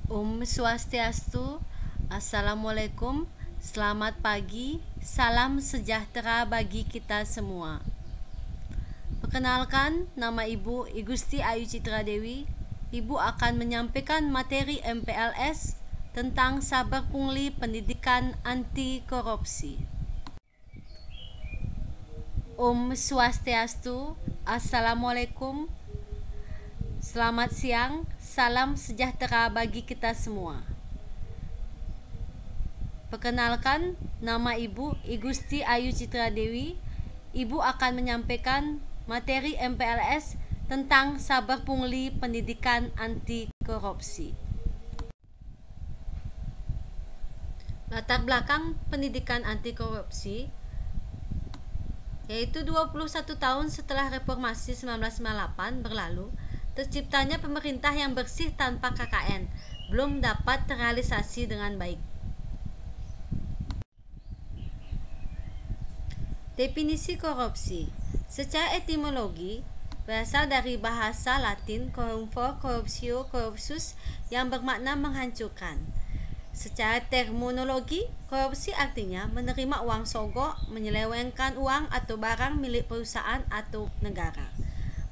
Om Swastiastu, Assalamualaikum, selamat pagi, salam sejahtera bagi kita semua. Perkenalkan, nama Ibu Igusti Ayu Citra Dewi. Ibu akan menyampaikan materi MPLS tentang saber pungli pendidikan anti korupsi. Om Swastiastu, Assalamualaikum, selamat siang, salam sejahtera bagi kita semua. Perkenalkan, nama Ibu Igusti Ayu Citra Dewi. Ibu akan menyampaikan materi MPLS tentang saber pungli pendidikan anti korupsi. Latar belakang pendidikan anti korupsi yaitu 21 tahun setelah reformasi 1998 berlalu, terciptanya pemerintah yang bersih tanpa KKN belum dapat terrealisasi dengan baik. Definisi korupsi secara etimologi berasal dari bahasa Latin corrumper, corruptio, corruptus yang bermakna menghancurkan. Secara terminologi, korupsi artinya menerima uang sogok, menyelewengkan uang atau barang milik perusahaan atau negara,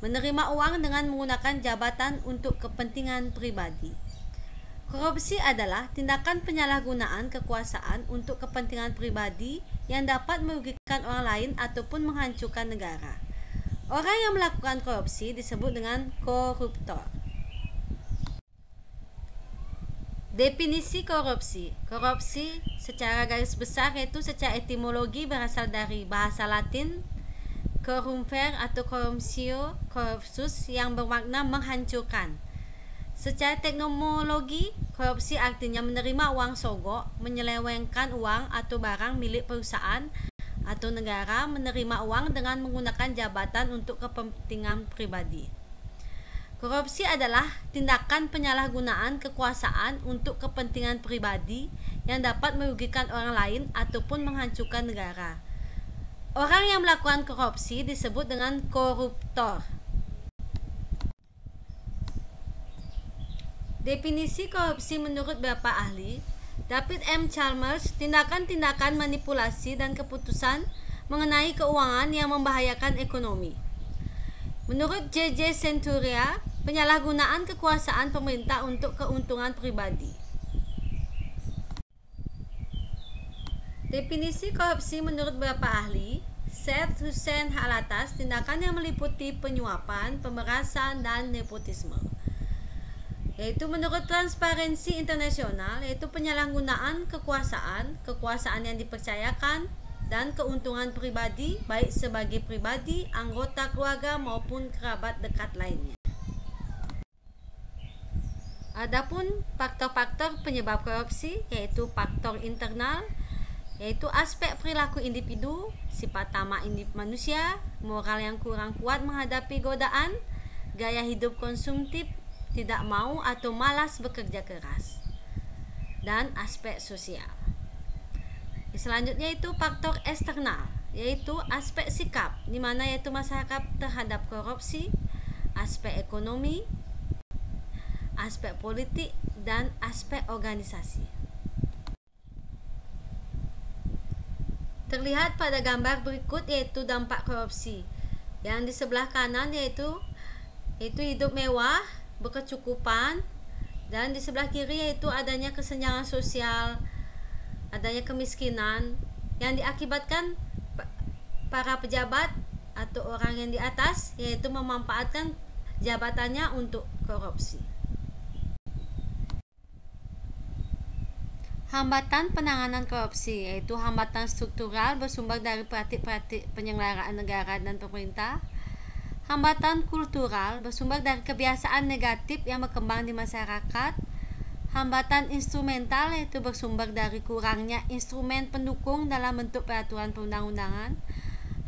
menerima uang dengan menggunakan jabatan untuk kepentingan pribadi. Korupsi adalah tindakan penyalahgunaan kekuasaan untuk kepentingan pribadi yang dapat merugikan orang lain ataupun menghancurkan negara. Orang yang melakukan korupsi disebut dengan koruptor. Definisi korupsi. Korupsi secara garis besar yaitu secara etimologi berasal dari bahasa Latin corrumper atau corruptio, corruptus yang bermakna menghancurkan. Secara teknologi, korupsi artinya menerima uang sogok, menyelewengkan uang atau barang milik perusahaan atau negara, menerima uang dengan menggunakan jabatan untuk kepentingan pribadi. Korupsi adalah tindakan penyalahgunaan kekuasaan untuk kepentingan pribadi yang dapat merugikan orang lain ataupun menghancurkan negara. Orang yang melakukan korupsi disebut dengan koruptor. Definisi korupsi menurut beberapa ahli, David M. Chalmers, tindakan-tindakan manipulasi dan keputusan mengenai keuangan yang membahayakan ekonomi. Menurut J.J. Centuria, penyalahgunaan kekuasaan pemerintah untuk keuntungan pribadi. Definisi korupsi menurut beberapa ahli, Syed Hussein Alatas, tindakan yang meliputi penyuapan, pemerasan, dan nepotisme. Yaitu menurut Transparency International, yaitu penyalahgunaan kekuasaan yang dipercayakan, dan keuntungan pribadi, baik sebagai pribadi, anggota keluarga maupun kerabat dekat lainnya. Adapun faktor-faktor penyebab korupsi yaitu faktor internal, yaitu aspek perilaku individu, sifat tamak manusia, moral yang kurang kuat menghadapi godaan, gaya hidup konsumtif, tidak mau atau malas bekerja keras, dan aspek sosial. Selanjutnya itu faktor eksternal, yaitu aspek sikap, di mana yaitu masyarakat terhadap korupsi, aspek ekonomi, aspek politik, dan aspek organisasi. Terlihat pada gambar berikut yaitu dampak korupsi. Yang di sebelah kanan yaitu hidup mewah, berkecukupan, dan di sebelah kiri yaitu adanya kesenjangan sosial, adanya kemiskinan yang diakibatkan para pejabat atau orang yang di atas yaitu memanfaatkan jabatannya untuk korupsi. Hambatan penanganan korupsi yaitu hambatan struktural bersumber dari praktik-praktik penyelenggaraan negara dan pemerintah. Hambatan kultural bersumber dari kebiasaan negatif yang berkembang di masyarakat. Hambatan instrumental yaitu bersumber dari kurangnya instrumen pendukung dalam bentuk peraturan perundang-undangan.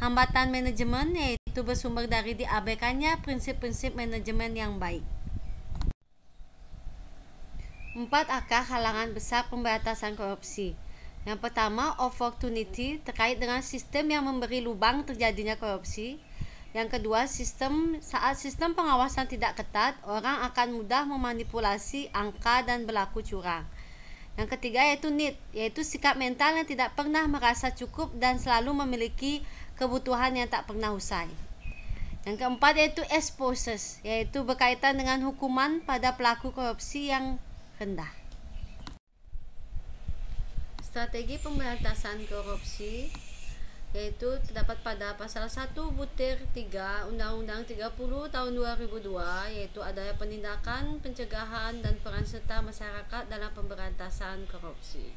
Hambatan manajemen yaitu bersumber dari diabaikannya prinsip-prinsip manajemen yang baik. 4 akar halangan besar pemberantasan korupsi. Yang pertama, opportunity terkait dengan sistem yang memberi lubang terjadinya korupsi. Yang kedua, saat sistem pengawasan tidak ketat, orang akan mudah memanipulasi angka dan berlaku curang. Yang ketiga yaitu need, yaitu sikap mental yang tidak pernah merasa cukup dan selalu memiliki kebutuhan yang tak pernah usai. Yang keempat yaitu exposes, yaitu berkaitan dengan hukuman pada pelaku korupsi yang rendah. Strategi pemberantasan korupsi yaitu terdapat pada pasal 1/3 Undang-Undang 30 tahun 2002, yaitu adanya penindakan, pencegahan, dan peran serta masyarakat dalam pemberantasan korupsi.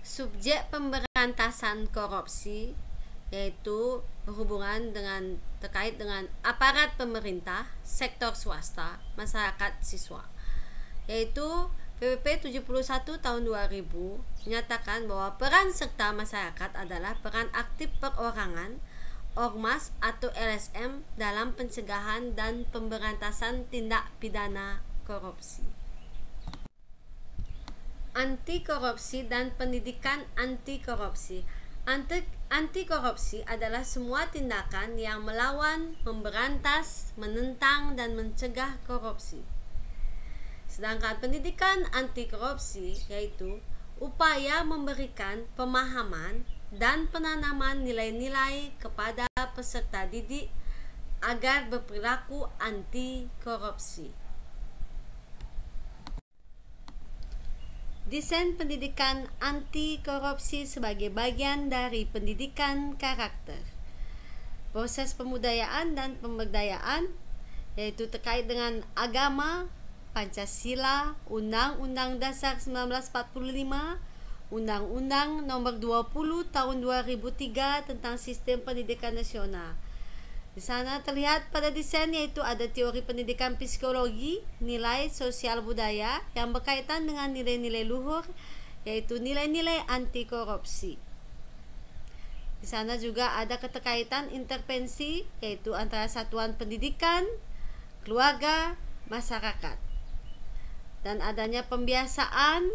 Subjek pemberantasan korupsi yaitu berhubungan terkait dengan aparat pemerintah, sektor swasta, masyarakat, siswa, yaitu PPP 71 tahun 2000 menyatakan bahwa peran serta masyarakat adalah peran aktif perorangan, ormas atau LSM dalam pencegahan dan pemberantasan tindak pidana korupsi. Anti korupsi dan pendidikan anti korupsi. Anti korupsi adalah semua tindakan yang melawan, memberantas, menentang, dan mencegah korupsi. Sedangkan pendidikan anti korupsi yaitu upaya memberikan pemahaman dan penanaman nilai-nilai kepada peserta didik agar berperilaku anti korupsi. Desain pendidikan anti korupsi sebagai bagian dari pendidikan karakter. Proses pembudayaan dan pemberdayaan yaitu terkait dengan agama, Pancasila, Undang-Undang Dasar 1945, Undang-Undang Nomor 20 Tahun 2003 tentang Sistem Pendidikan Nasional. Di sana terlihat pada desain yaitu ada teori pendidikan psikologi, nilai sosial budaya yang berkaitan dengan nilai-nilai luhur, yaitu nilai-nilai anti korupsi. Di sana juga ada keterkaitan intervensi yaitu antara satuan pendidikan, keluarga, masyarakat. Dan adanya pembiasaan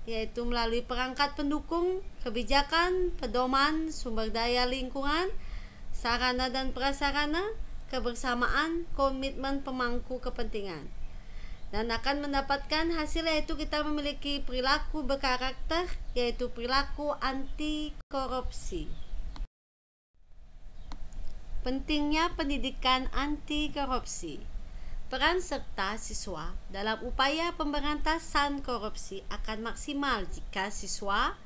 yaitu melalui perangkat pendukung, kebijakan, pedoman, sumber daya lingkungan, sarana dan prasarana, kebersamaan, komitmen pemangku kepentingan. Dan akan mendapatkan hasil yaitu kita memiliki perilaku berkarakter yaitu perilaku anti korupsi. Pentingnya pendidikan anti korupsi. Peran serta siswa dalam upaya pemberantasan korupsi akan maksimal jika siswa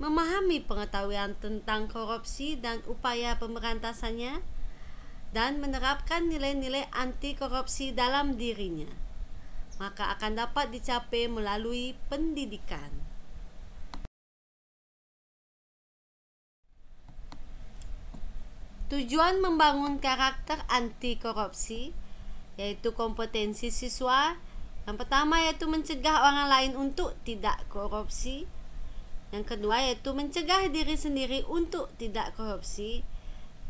memahami pengetahuan tentang korupsi dan upaya pemberantasannya dan menerapkan nilai-nilai anti korupsi dalam dirinya, maka akan dapat dicapai melalui pendidikan. Tujuan membangun karakter anti korupsi yaitu kompetensi siswa. Yang pertama yaitu mencegah orang lain untuk tidak korupsi. Yang kedua yaitu mencegah diri sendiri untuk tidak korupsi.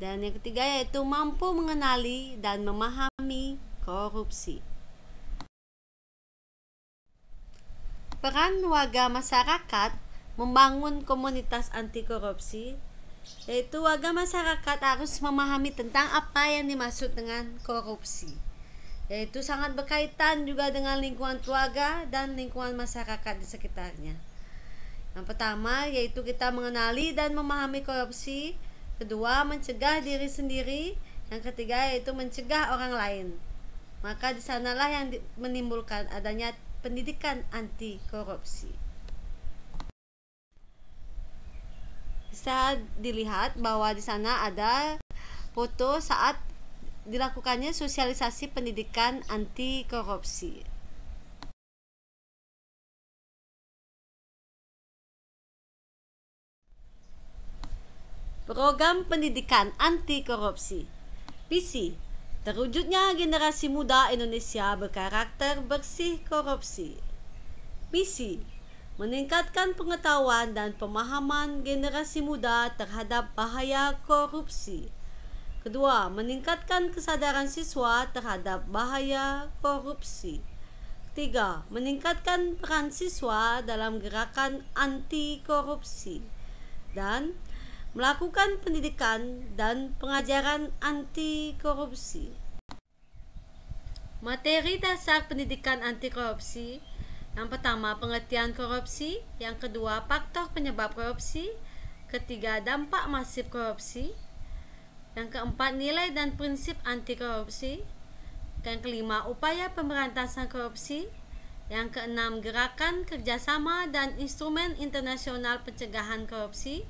Dan yang ketiga yaitu mampu mengenali dan memahami korupsi. Peran warga masyarakat membangun komunitas anti korupsi yaitu warga masyarakat harus memahami tentang apa yang dimaksud dengan korupsi, yaitu sangat berkaitan juga dengan lingkungan keluarga dan lingkungan masyarakat di sekitarnya. Yang pertama yaitu kita mengenali dan memahami korupsi. Kedua, mencegah diri sendiri. Yang ketiga yaitu mencegah orang lain. Maka di sanalah yang menimbulkan adanya pendidikan anti korupsi. Bisa dilihat bahwa di sana ada foto saat dilakukannya sosialisasi pendidikan anti korupsi. Program pendidikan anti korupsi. visi terwujudnya generasi muda Indonesia berkarakter bersih korupsi. Misi meningkatkan pengetahuan dan pemahaman generasi muda terhadap bahaya korupsi. Kedua, meningkatkan kesadaran siswa terhadap bahaya korupsi. Ketiga, meningkatkan peran siswa dalam gerakan anti korupsi. Dan melakukan pendidikan dan pengajaran anti korupsi. Materi dasar pendidikan anti korupsi: yang pertama, pengertian korupsi; yang kedua, faktor penyebab korupsi; ketiga, dampak masif korupsi; yang keempat, nilai dan prinsip anti korupsi; yang kelima, upaya pemberantasan korupsi; yang keenam, gerakan kerjasama dan instrumen internasional pencegahan korupsi;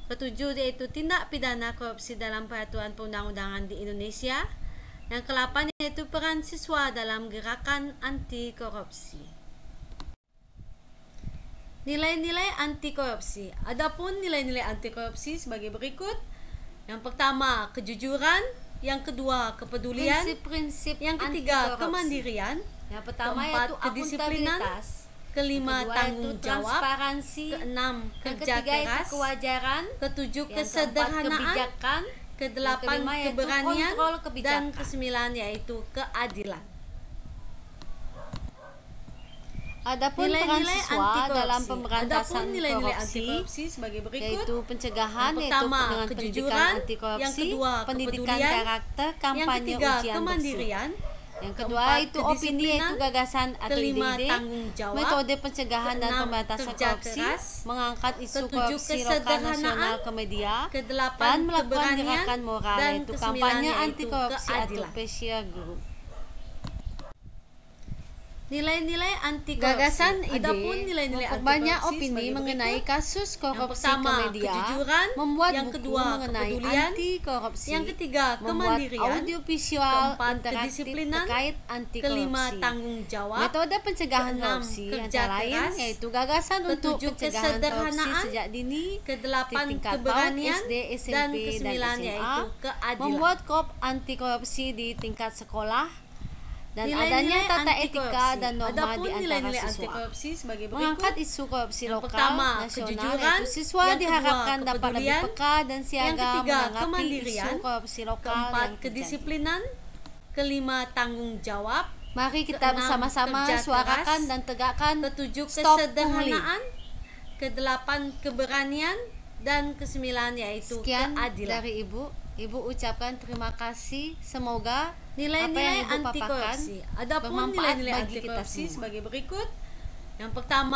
ketujuh, yaitu tindak pidana korupsi dalam peraturan perundang-undangan di Indonesia; yang ke-8 yaitu peran siswa dalam gerakan anti korupsi. Nilai-nilai anti korupsi. Adapun nilai-nilai anti korupsi sebagai berikut. Yang pertama, kejujuran; yang kedua, kepedulian; Prinsip-prinsip yang ketiga, anti-korupsi. kemandirian; Yang pertama keempat, yaitu kedisiplinan; akuntabilitas. kelima, Yang kedua tanggung yaitu jawab; transparansi. keenam, Yang kerja ketiga yaitu keras; kewajaran. ketujuh, Yang keempat, kesederhanaan; kebijakan. kedelapan, Yang kelima yaitu keberanian; kontrol dan kebijakan. kesembilan, yaitu keadilan. Adapun peran Nilai-nilai siswa anti-korupsi. dalam pemberantasan Adapun nilai-nilai korupsi, anti-korupsi sebagai berikut. yaitu pencegahan, Yang yaitu pertama, dengan pendidikan kejujuran; anti korupsi, yang kedua, pendidikan kepedulian; karakter, yang kampanye, ketiga, ujian kemandirian; bersih. Yang kedua keempat, itu opini, kedisiplinan; yaitu gagasan atau kelima, ide-ide, tanggung jawab; metode pencegahan dan keenam, pemberantasan kerja korupsi, keras; mengangkat isu ketujuh, korupsi lokal kesederhanaan; nasional ke media, kedelapan, dan melakukan keberanian; gerakan moral, dan yaitu kesembilan, kampanye yaitu anti korupsi atau keadilan. peer group. Nilai-nilai anti korupsi. Gagasan ide Adapun nilai-nilai memperbanyak anti-korupsi opini sebagai mengenai berikut. kasus korupsi Yang pertama, ke media, kejujuran; membuat yang buku kedua, mengenai kepedulian; anti korupsi, yang ketiga, membuat kemandirian; audiovisual keempat, interaktif kedisiplinan; terkait anti kelima, korupsi. tanggung jawab; Metode pencegahan keenam, korupsi kerja antara lain keras; yaitu gagasan untuk ketujuh, pencegahan korupsi kesederhanaan; sejak dini, kedelapan, di tingkat keberanian; PAUD, SD, dan SMP, kesembilan, SMA, yaitu keadilan. membuat kop anti korupsi di tingkat sekolah, dan Nilai-nilai adanya tata anti-korupsi. etika dan norma Adapun di antara nilai-nilai siswa. anti-korupsi sebagai berikut. Mengangkat isu korupsi Yang lokal, pertama, nasional, kejujuran; yaitu siswa yang kedua, diharapkan dapat lebih kepedulian; peka dan siaga yang ketiga, menanggapi kemandirian; isu korupsi lokal keempat, yang terjadi. kedisiplinan; kelima, tanggung jawab; Mari kita keenam, bersama-sama kerja suarakan keras; dan tegakkan ketujuh, stop pungli. kesederhanaan; kedelapan, keberanian; dan kesembilan, yaitu Sekian keadilan. dari Ibu. Ibu ucapkan terima kasih. Semoga Nilai-nilai apa yang Ibu paparkan anti-korupsi. Adapun bermanfaat nilai-nilai bagi kita anti-korupsi semua. sebagai berikut. Yang pertama,